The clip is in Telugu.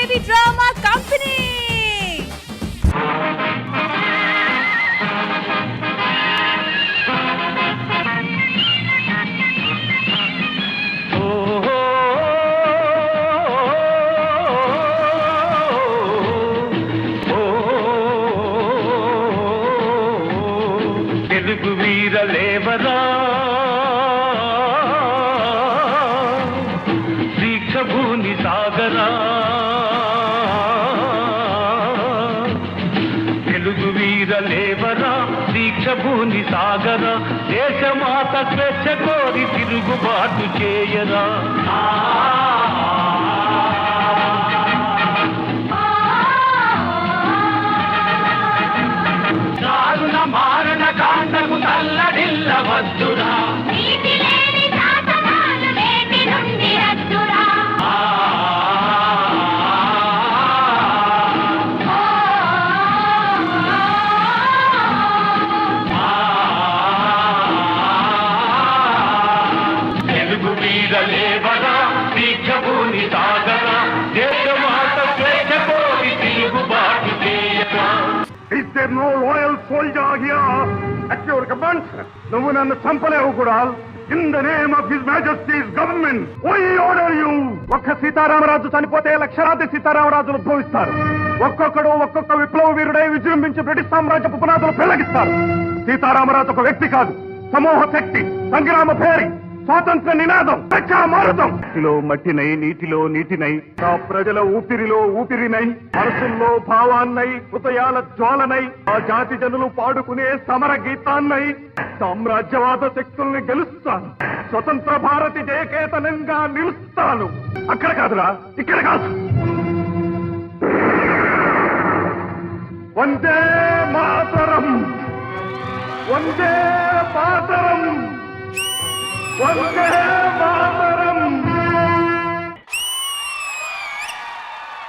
Sridevi drama company. తెలుగు వీరలేవరా దీక్షభూని సాగరా, తెలుగు వీరలేవరా దీక్షభూని సాగరా, దేశమాత స్వేచ్ఛ కోరి తిరుగుబాటు చేయరా. దారుణ మారణ కాండకు తల్లడిల్ల వద్దురా, తెలుగు వీరలేవరా దీక్షభూని సాగరా, దేశమాత స్వేచ్ఛ కోరి తిరుగుబాటు చేయరా. Is there no loyal soldier here at your command? నువ్వు నన్ను చంపలేవు కూడా. In the name of His Majesty's government, we order you. ఒక్క సీతారామరాజు చనిపోతే లక్షలాది సీతారామరాజులు ఉద్భవిస్తారు. ఒక్కొక్కడు ఒక్కొక్క విప్లవ వీరుడై విజృంభించి బ్రిటిష్ సామ్రాజ్యపు పునాదులు పెళ్లగిస్తారు. సీతారామరాజు ఒక వ్యక్తి కాదు, సమూహ శక్తి, సంగ్రామ భేరి, స్వాతంత్ర నినాదం, మారుతం. నీటిలో మట్టినై, నీటిలో నీటినై, ఆ ప్రజల ఊపిరిలో ఊపిరినై, మనసుల్లో భావాన్నై, హృదయాల జ్వాలనై, ఆ జాతి జనులు పాడుకునే సమర గీతాన్నై సామ్రాజ్యవాద శక్తుల్ని గెలుస్తాను. స్వతంత్ర భారతి జయకేతనంగా నిలుస్తాను. అక్కడ కాదురా, ఇక్కడ కాదు. వందే మాతరం, వందే మాతరం, వందే